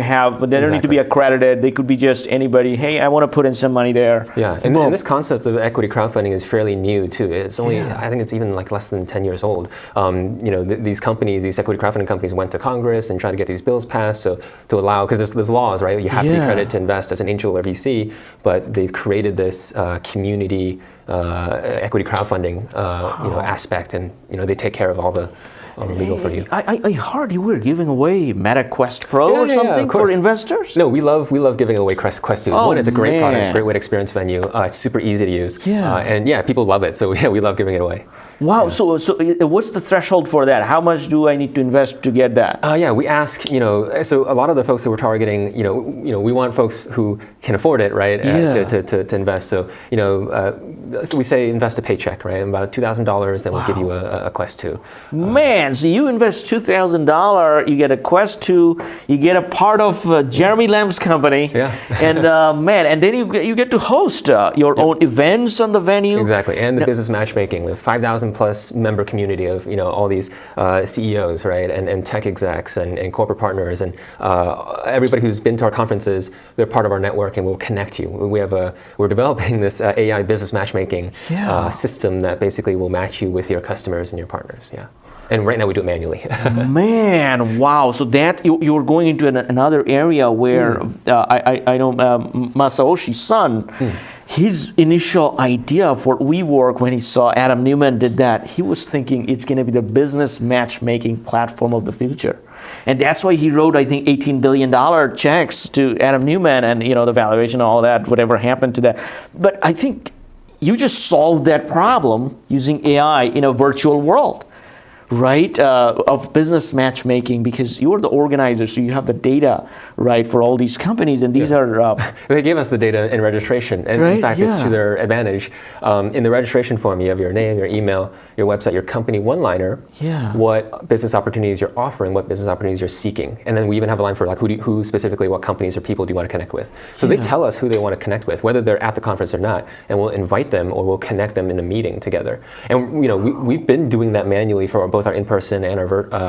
be accredited. They could be just anybody. Hey, I want to put in some money there. Yeah, and this concept of equity crowdfunding is fairly new too. It's only, I think it's even like less than 10 years old. These companies, these equity crowdfunding companies went to Congress and tried to get these bills passed so to allow, because there's laws, right? You have to be credited to invest as an angel or VC, but they've created this community equity crowdfunding aspect, and they take care of all the legal for you. I heard you were giving away MetaQuest Pro or something for investors? No, we love giving away Quest 2. One, it's a great product, it's a great way to experience Venue. It's super easy to use. And people love it, so we love giving it away. Wow, so what's the threshold for that? How much do I need to invest to get that? We ask, so a lot of the folks that we're targeting, we want folks who can afford it, right, to invest. So, so we say invest a paycheck, right, and about $2,000, then we'll give you a Quest 2. Man, so you invest $2,000, you get a Quest 2, you get a part of Jeremy Lam's company, and and then you get to host your own events on the Venue. Exactly, and the business matchmaking with 5,000 plus member community of all these CEOs, right, and tech execs and corporate partners, and everybody who's been to our conferences, they're part of our network, and we'll connect you. We're developing this AI business matchmaking system that basically will match you with your customers and your partners. And right now we do it manually. Man, wow! So that you're going into another area where I know Masaoshi's son. His initial idea for WeWork, when he saw Adam Neumann did that, he was thinking it's going to be the business matchmaking platform of the future. And that's why he wrote, I think, $18 billion checks to Adam Neumann, and the valuation and all that, whatever happened to that. But I think you just solved that problem using AI in a virtual world, right, of business matchmaking, because you're the organizer, so you have the data, right, for all these companies, and these are... They gave us the data in registration, and in fact, it's to their advantage. In the registration form, you have your name, your email, your website, your company one-liner, what business opportunities you're offering, what business opportunities you're seeking, and then we even have a line for like who specifically, what companies or people do you want to connect with. So they tell us who they want to connect with, whether they're at the conference or not, and we'll invite them or we'll connect them in a meeting together. And we've been doing that manually for both our in-person and our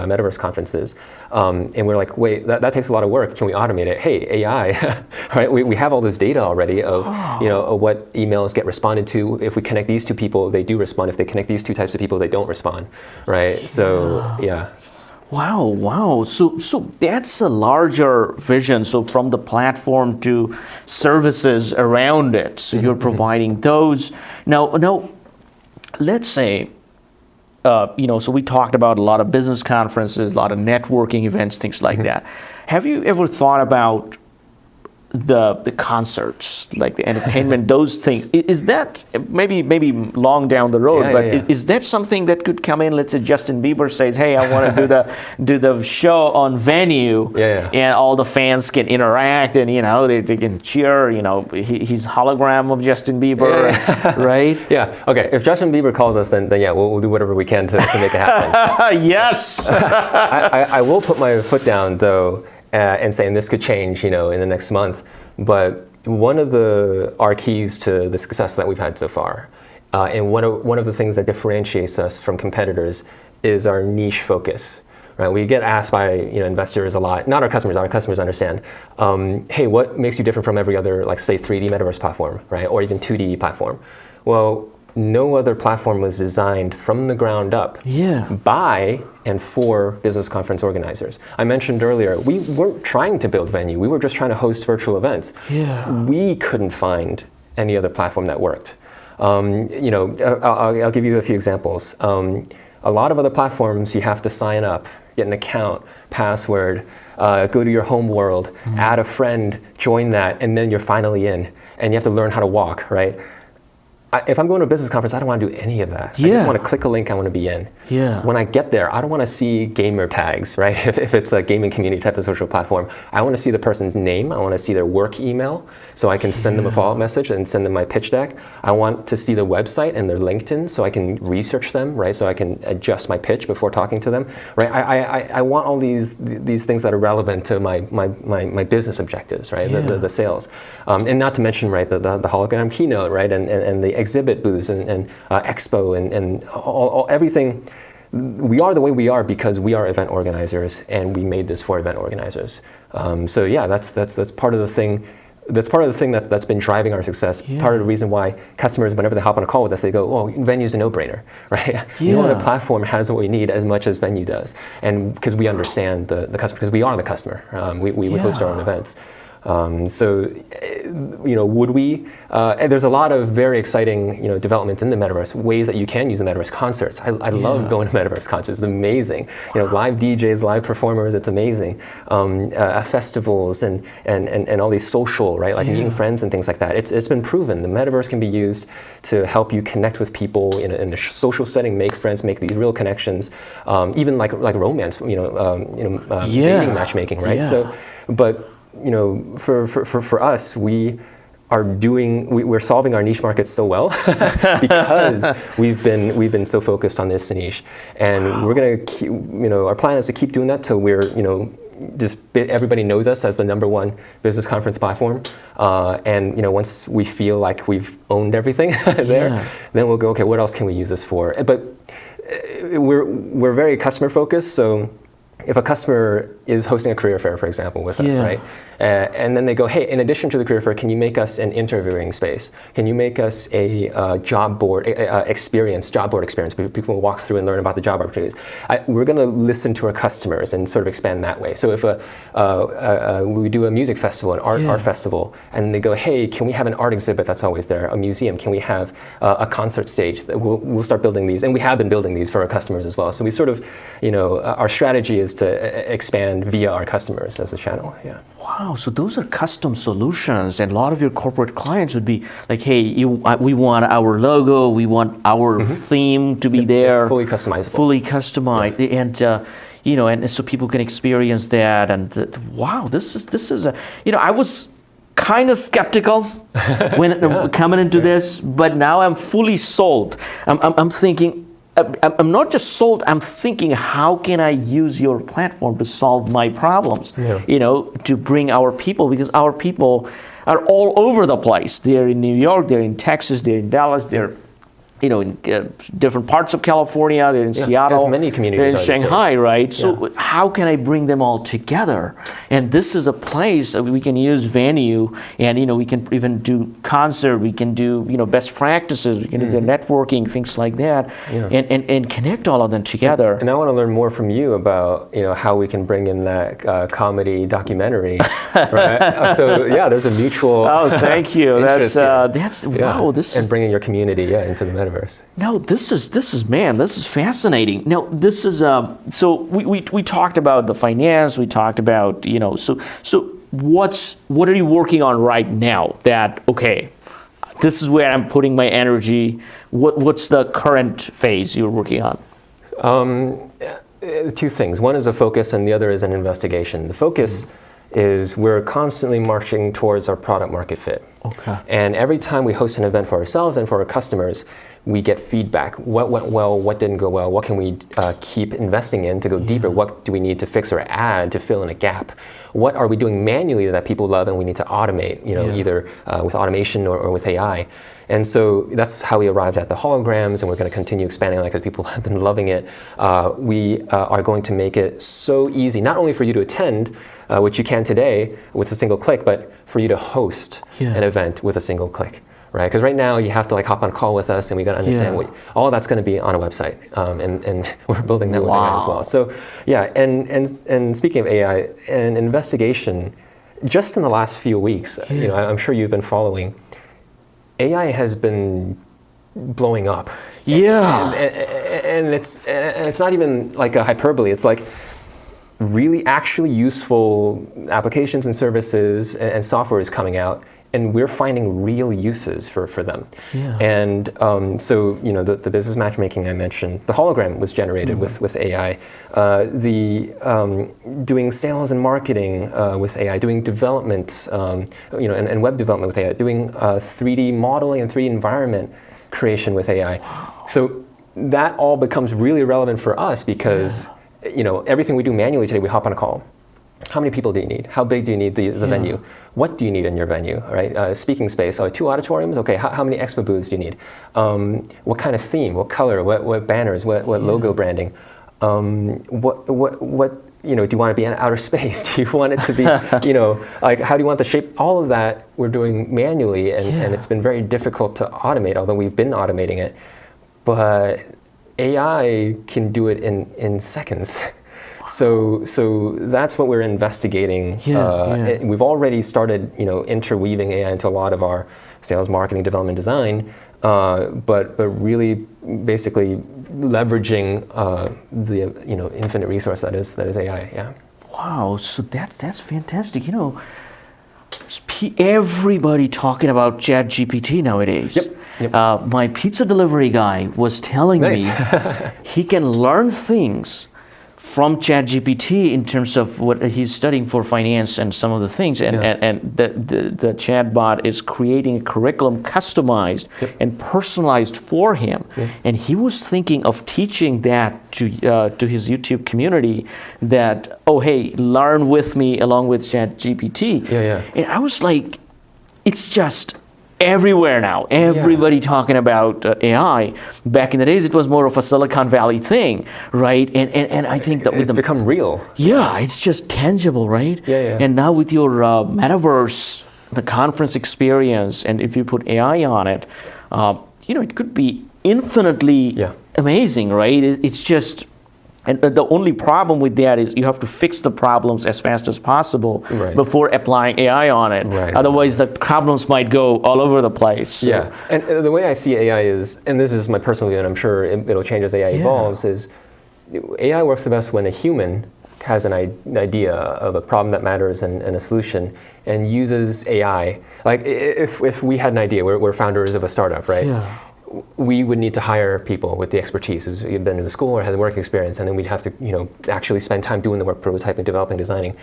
Metaverse conferences. And we're like, wait, that takes a lot of work. Can we automate it? Hey, AI, right? We have all this data already of, of what emails get responded to. If we connect these two people, they do respond. If they connect these two types of people, they don't respond, right? So, Wow. So that's a larger vision. So from the platform to services around it. So you're providing those. Now, let's say, so we talked about a lot of business conferences, a lot of networking events, things like that. Have you ever thought about the concerts, like the entertainment, those things? Is that maybe long down the road, is that something that could come in? Let's say Justin Bieber says, hey, I want to do the show on Venue, and all the fans can interact, and they can cheer, he's hologram of Justin Bieber, right? Okay, if Justin Bieber calls us, then we'll do whatever we can to make it happen. Yes. I will put my foot down though, and saying this could change, in the next month. But one of our keys to the success that we've had so far, and one of the things that differentiates us from competitors is our niche focus. Right? We get asked by investors a lot, not our customers. Our customers understand. Hey, what makes you different from every other, like say 3D Metaverse platform, right, or even 2D platform? Well, no other platform was designed from the ground up by and for business conference organizers. I mentioned earlier, we weren't trying to build Venue. We were just trying to host virtual events. We couldn't find any other platform that worked. I'll give you a few examples. A lot of other platforms, you have to sign up, get an account, password, go to your home world, add a friend, join that, and then you're finally in. And you have to learn how to walk, right? If I'm going to a business conference, I don't want to do any of that. I just want to click a link, I want to be in. Yeah. When I get there, I don't want to see gamer tags, right? If it's a gaming community type of social platform, I want to see the person's name. I want to see their work email so I can send them a follow-up message and send them my pitch deck. I want to see the website and their LinkedIn so I can research them, right? So I can adjust my pitch before talking to them, right? I want all these things that are relevant to my business objectives, right? The sales. And not to mention, right, the hologram keynote, right? And the exhibit booths and expo and everything. We are the way we are because we are event organizers, and we made this for event organizers. So yeah, that's part of the thing. That's part of the thing that's been driving our success. Yeah. Part of the reason why customers, whenever they hop on a call with us, they go, "Oh, Venue's a no-brainer, right? Yeah. No other platform has what we need as much as Venu does," and because we understand the customer, because we are the customer. We host our own events. So, would we? And there's a lot of very exciting, developments in the metaverse. Ways that you can use the metaverse. Concerts. I love going to metaverse concerts. It's amazing. Live DJs, live performers. It's amazing. Festivals and all these social, right? Like meeting friends and things like that. It's been proven the metaverse can be used to help you connect with people in a social setting, make friends, make these real connections. Even like romance. Dating matchmaking, right? Yeah. So, but. For us, we're solving our niche markets so well because we've been so focused on this niche, and we're gonna keep, our plan is to keep doing that till we're, everybody knows us as the #1 business conference platform, and once we feel like we've owned everything there, then we'll go, okay, what else can we use this for? But we're very customer focused, so. If a customer is hosting a career fair, for example, with us, right? And then they go, hey, in addition to the career fair, can you make us an interviewing space? Can you make us a job board experience? People will walk through and learn about the job opportunities. We're going to listen to our customers and sort of expand that way. So if we do a music festival, an art festival, and they go, hey, can we have an art exhibit that's always there? A museum? Can we have a concert stage? We'll start building these, and we have been building these for our customers as well. So we sort of, our strategy is to expand via our customers as a channel. Yeah. Wow. So those are custom solutions, and a lot of your corporate clients would be like, "Hey, we want our logo, we want our theme to be there, fully customizable, and and so people can experience that." And wow, this is a I was kind of skeptical when coming into this, but now I'm fully sold. I'm thinking. I'm not just sold, I'm thinking, how can I use your platform to solve my problems? To bring our people, because our people are all over the place. They're in New York, they're in Texas, they're in Dallas, they're in different parts of California, they're in Seattle, there's many communities, they're in Shanghai, right? So how can I bring them all together? And this is a place that we can use Venu, and we can even do concert, we can do best practices, we can do the networking, things like that, and connect all of them together. And I want to learn more from you about how we can bring in that comedy documentary, right? So there's a mutual. Oh, thank you. That's wow. This is bringing your community into the metaverse. No, this is fascinating. Now, this is so we talked about the finance. We talked about So what are you working on right now? That this is where I'm putting my energy. What's the current phase you're working on? Two things. One is a focus, and the other is an investigation. The focus is we're constantly marching towards our product market fit. Okay. And every time we host an event for ourselves and for our customers, we get feedback. What went well? What didn't go well? What can we keep investing in to go deeper? What do we need to fix or add to fill in a gap? What are we doing manually that people love and we need to automate, either with automation or with AI? And so that's how we arrived at the holograms, and we're going to continue expanding that because people have been loving it. We are going to make it so easy, not only for you to attend, which you can today with a single click, but for you to host an event with a single click. Right, because right now you have to hop on a call with us, and we got to understand all that's going to be on a website, and we're building that with AI as well. So, and speaking of AI and investigation, just in the last few weeks, I'm sure you've been following. AI has been blowing up. And it's not even like a hyperbole. It's like really actually useful applications and services and software is coming out, and we're finding real uses for them. Yeah. And so, the business matchmaking I mentioned, the hologram was generated with AI. Doing sales and marketing with AI, doing development, and web development with AI, doing 3D modeling and 3D environment creation with AI. Wow. So that all becomes really relevant for us because, everything we do manually today, we hop on a call. How many people do you need? How big do you need the venue? What do you need in your venue, right? Speaking space, 2 auditoriums? Okay, how many expo booths do you need? What kind of theme, what color, what banners, what logo branding? What do you want to be in outer space? Do you want it to be, how do you want the shape? All of that we're doing manually, and it's been very difficult to automate, although we've been automating it. But AI can do it in seconds. So that's what we're investigating. We've already started, interweaving AI into a lot of our sales, marketing, development, design, but really basically leveraging the infinite resource that is AI. Yeah. Wow. So that's fantastic. Everybody talking about ChatGPT nowadays. Yep. My pizza delivery guy was telling me he can learn things from ChatGPT in terms of what he's studying for finance and some of the things, and the chatbot is creating a curriculum customized and personalized for him. And he was thinking of teaching that to his YouTube community, that, oh hey, learn with me along with ChatGPT. And I was like, it's just everywhere now. Everybody talking about AI. Back in the days, it was more of a Silicon Valley thing, right? And I think that it's become real. Yeah, it's just tangible, right? And now with your Metaverse, the conference experience, and if you put AI on it, it could be infinitely amazing, right? It's just. And the only problem with that is you have to fix the problems as fast as possible before applying AI on it. Otherwise, the problems might go all over the place. So. And the way I see AI is, and this is my personal view, and I'm sure it'll change as AI evolves, is AI works the best when a human has an idea of a problem that matters and a solution, and uses AI. Like if we had an idea, we're founders of a startup, right? We would need to hire people with the expertise who's been to the school or has work experience, and then we'd have to, actually spend time doing the work, prototyping, developing, designing.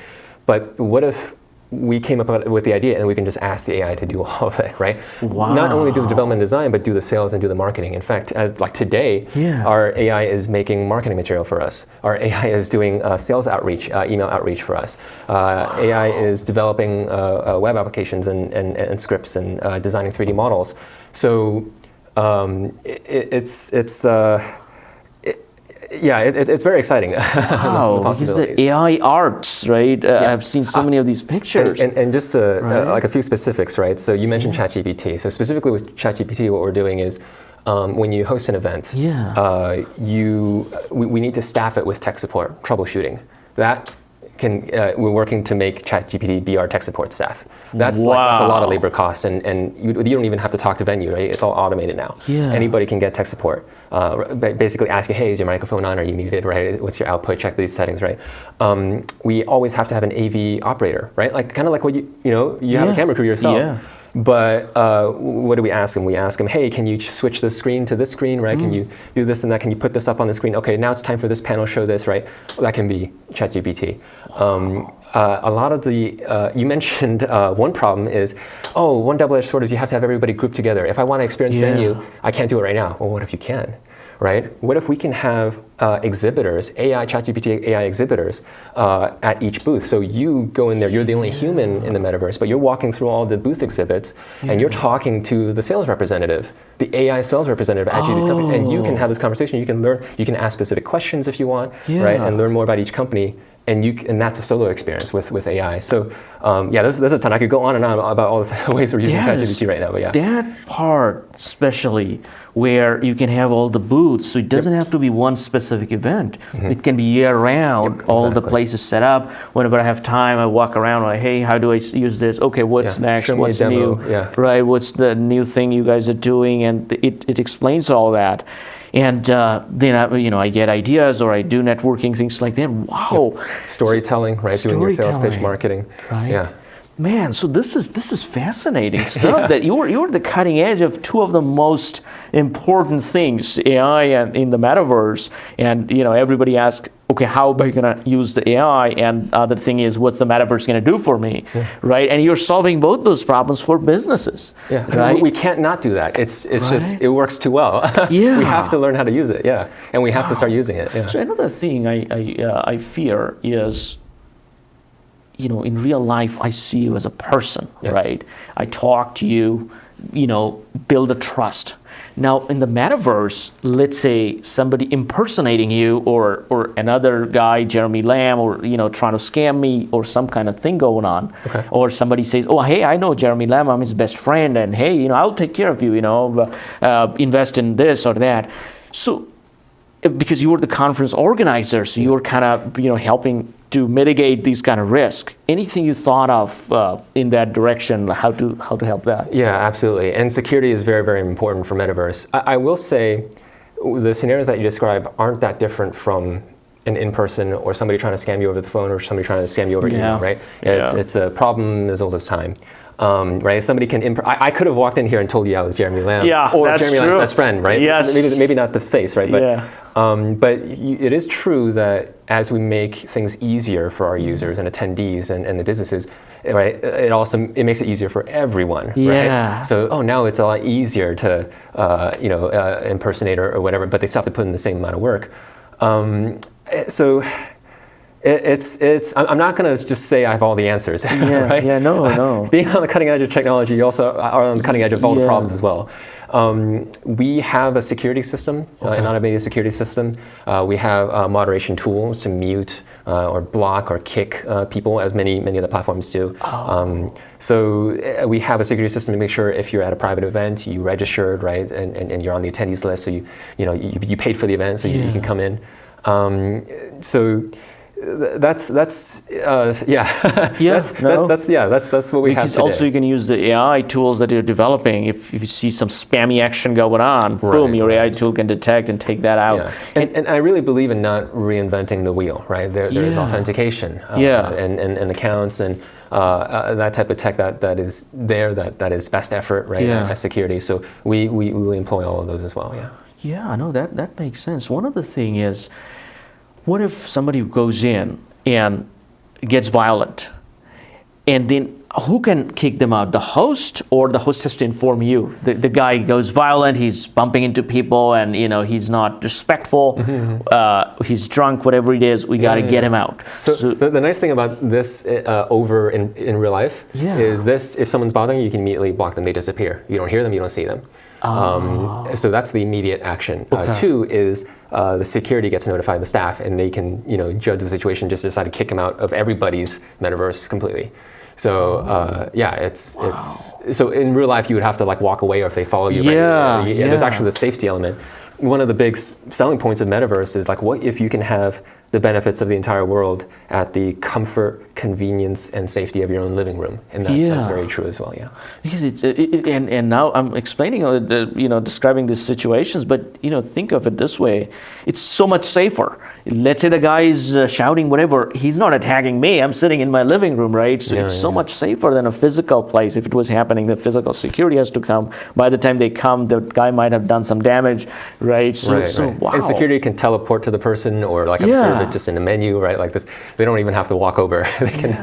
But what if we came up with the idea and we can just ask the AI to do all of it, right? Not only do the development and design, but do the sales and do the marketing. In fact, as like today, our AI is making marketing material for us. Our AI is doing sales outreach, email outreach for us. AI is developing web applications and scripts and designing 3D models. So. It's very exciting. Wow, because the AI arts, right? I've seen so many of these pictures. And just like a few specifics, right? So you mentioned ChatGPT. So specifically with ChatGPT, what we're doing is when you host an event, we need to staff it with tech support, troubleshooting. We're working to make ChatGPT be our tech support staff. That's like a lot of labor costs, and you don't even have to talk to Venu, right? It's all automated now. Anybody can get tech support. Basically asking, hey, is your microphone on? Are you muted, right? What's your output? Check these settings, right? We always have to have an AV operator, right? Like kind of like what you have a camera crew yourself. But what do we ask them? We ask them, hey, can you switch the screen to this screen, right? Can you do this and that? Can you put this up on the screen? Okay, now it's time for this panel, show this, right? Well, that can be ChatGPT. A lot of the, you mentioned one problem is, one double-edged sword is you have to have everybody grouped together. If I want to experience Venu, I can't do it right now. Well, what if you can? Right? What if we can have exhibitors, ChatGPT AI exhibitors at each booth? So you go in there, you're the only human in the metaverse, but you're walking through all the booth exhibits and you're talking to the sales representative, the AI sales representative at each company, and you can have this conversation. You can learn, you can ask specific questions if you want, right? And learn more about each company. And that's a solo experience with AI. So there's a ton. I could go on and on about all the ways we're using ChatGPT right now. But that part especially where you can have all the booths, so it doesn't have to be one specific event. It can be year round. All the places set up. Whenever I have time, I walk around. Like, hey, how do I use this? Okay, what's next? Show what's me a demo. new? Right? What's the new thing you guys are doing? And it explains all that. And then I get ideas, or I do networking, things like that. Wow. Storytelling, right? Doing your sales pitch marketing. Right. Man, so this is fascinating stuff. That you're the cutting edge of two of the most important things, AI and in the metaverse. And everybody asks, okay, how are you going to use the AI? And the other thing is, what's the metaverse going to do for me, right? And you're solving both those problems for businesses. Yeah, right? We can't not do that. It's right? just it works too well. Yeah, we have to learn how to use it. Yeah, and we have to start using it. Yeah. So another thing I fear is, in real life, I see you as a person, right? I talk to you, build a trust. Now, in the metaverse, let's say somebody impersonating you or another guy, Jeremy Lamb, or, trying to scam me or some kind of thing going on. Okay. Or somebody says, oh, hey, I know Jeremy Lamb, I'm his best friend, and hey, I'll take care of you, invest in this or that. So, because you were the conference organizer, so you were kind of, helping to mitigate these kind of risk. Anything you thought of in that direction, how to help that? Yeah, absolutely. And security is very, very important for Metaverse. I will say the scenarios that you describe aren't that different from an in-person or somebody trying to scam you over the phone or somebody trying to scam you over email, right? It's a problem as old as time. Right? Somebody can. I could have walked in here and told you I was Jeremy Lamb, or Jeremy Lamb's best friend, right? Yes. Maybe not the face, right? But it is true that as we make things easier for our users and attendees and the businesses, right? It makes it easier for everyone, right? So now it's a lot easier to impersonate or whatever, but they still have to put in the same amount of work. I'm not going to just say I have all the answers, right? No. Being on the cutting edge of technology, you also are on the cutting edge of all the problems as well. We have a security system, an automated security system. We have moderation tools to mute or block or kick people, as many of the platforms do. So we have a security system to make sure if you're at a private event, you registered, right, and you're on the attendees list, so you paid for the event, so you can come in. That's what we have today. Also you can use the AI tools that you're developing. If you see some spammy action going on, boom, your AI tool can detect and take that out. And I really believe in not reinventing the wheel, right? There's authentication and accounts and that type of tech that is there, that is best effort, right? As security. So we employ all of those as well. Yeah, I know that makes sense. One other thing is, what if somebody goes in and gets violent, and then who can kick them out? The host, or the host has to inform you? The guy goes violent, he's bumping into people, and he's not respectful, he's drunk, whatever it is, we got to get him out. So the nice thing about this over in real life is this: if someone's bothering you, you can immediately block them, they disappear. You don't hear them, you don't see them. So that's the immediate action. Two is the security gets notified the staff, and they can judge the situation, just decide to kick them out of everybody's metaverse completely. So it's so in real life you would have to walk away, or if they follow you. There's actually the safety element. One of the big selling points of Metaverse is what if you can have the benefits of the entire world at the comfort, convenience, and safety of your own living room, and that's very true as well. Because and now I'm explaining, describing these situations, but think of it this way: it's so much safer. Let's say the guy is shouting whatever, he's not attacking me. I'm sitting in my living room, right? So it's so much safer than a physical place. If it was happening, the physical security has to come. By the time they come, the guy might have done some damage, right? So wow. And security can teleport to the person, or observe it just in a menu, right? Like this, they don't even have to walk over. They can,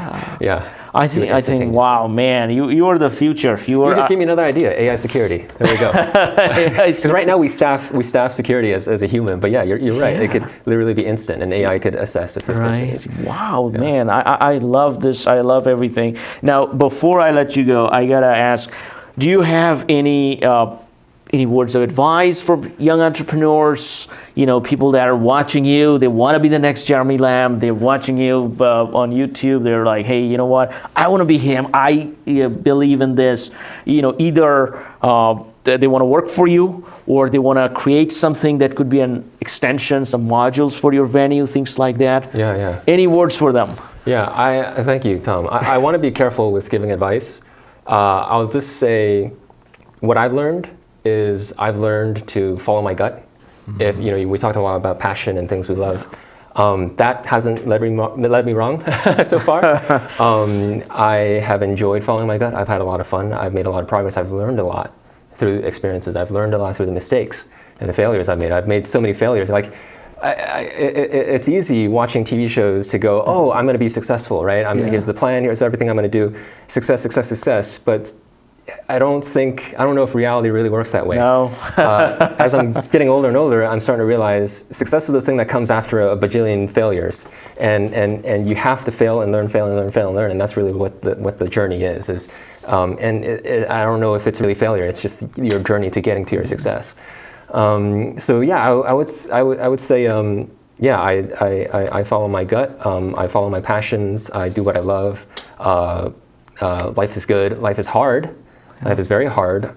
I think, wow, man, you are the future. You just gave me another idea: AI security. There we go. Because right now we staff security as a human, but you're right. It could literally be instant, and AI could assess if this person is. Wow, man, I love this. I love everything. Now, before I let you go, I gotta ask: do you have any words of advice for young entrepreneurs? People that are watching you, they want to be the next Jeremy Lamb. They're watching you on YouTube. They're like, hey, you know what? I want to be him. I believe in this. Either they want to work for you, or they want to create something that could be an extension, some modules for your venue, things like that. Any words for them? I thank you, Tom. I want to be careful with giving advice. I'll just say what I've learned is I've learned to follow my gut. If we talked a lot about passion and things we love. That hasn't led me wrong so far. I have enjoyed following my gut. I've had a lot of fun. I've made a lot of progress. I've learned a lot through experiences. I've learned a lot through the mistakes and the failures I've made. I've made so many failures. Like, it's easy watching TV shows to go, oh, I'm going to be successful, right? Here's the plan. Here's everything I'm going to do. Success, success, success. But I don't know if reality really works that way. No. As I'm getting older and older, I'm starting to realize success is the thing that comes after a bajillion failures, and you have to fail and learn, and that's really what the journey is. I don't know if it's really failure. It's just your journey to getting to your success. So yeah, I would say I follow my gut. I follow my passions. I do what I love. Life is good. Life is hard. Life is very hard.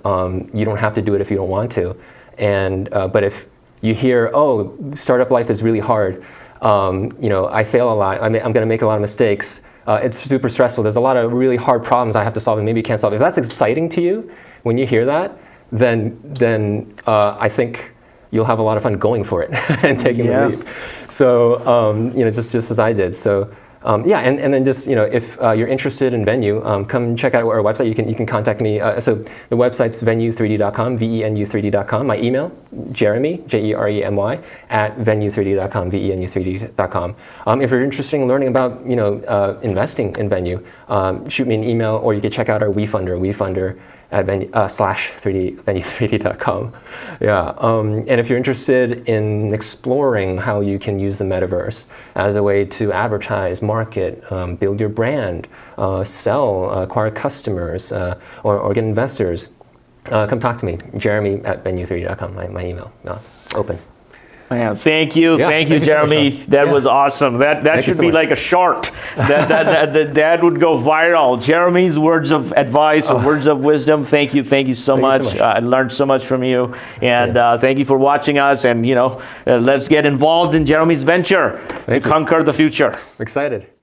You don't have to do it if you don't want to. But if you hear, oh, startup life is really hard, I fail a lot. I'm going to make a lot of mistakes. It's super stressful. There's a lot of really hard problems I have to solve and maybe you can't solve. If that's exciting to you, when you hear that, then I think you'll have a lot of fun going for it and taking the leap. So, just as I did. So, and then just, if you're interested in Venu, come check out our website. You can contact me. So the website's venu3d.com, VENU3D.com. My email, Jeremy, Jeremy, @venu3d.com, VENU3D.com. If you're interested in learning about, investing in Venu, shoot me an email, or you can check out our WeFunder at venu3d.com. Yeah, and if you're interested in exploring how you can use the metaverse as a way to advertise, market, build your brand, sell, acquire customers, or get investors, come talk to me. Jeremy at venu3d.com, my email. Open. Man, thank you, Jeremy. That was awesome. That should be like a short. That would go viral. Jeremy's words of advice or words of wisdom. Thank you so much. I learned so much from you, and thank you for watching us. And let's get involved in Jeremy's venture to conquer the future. I'm excited.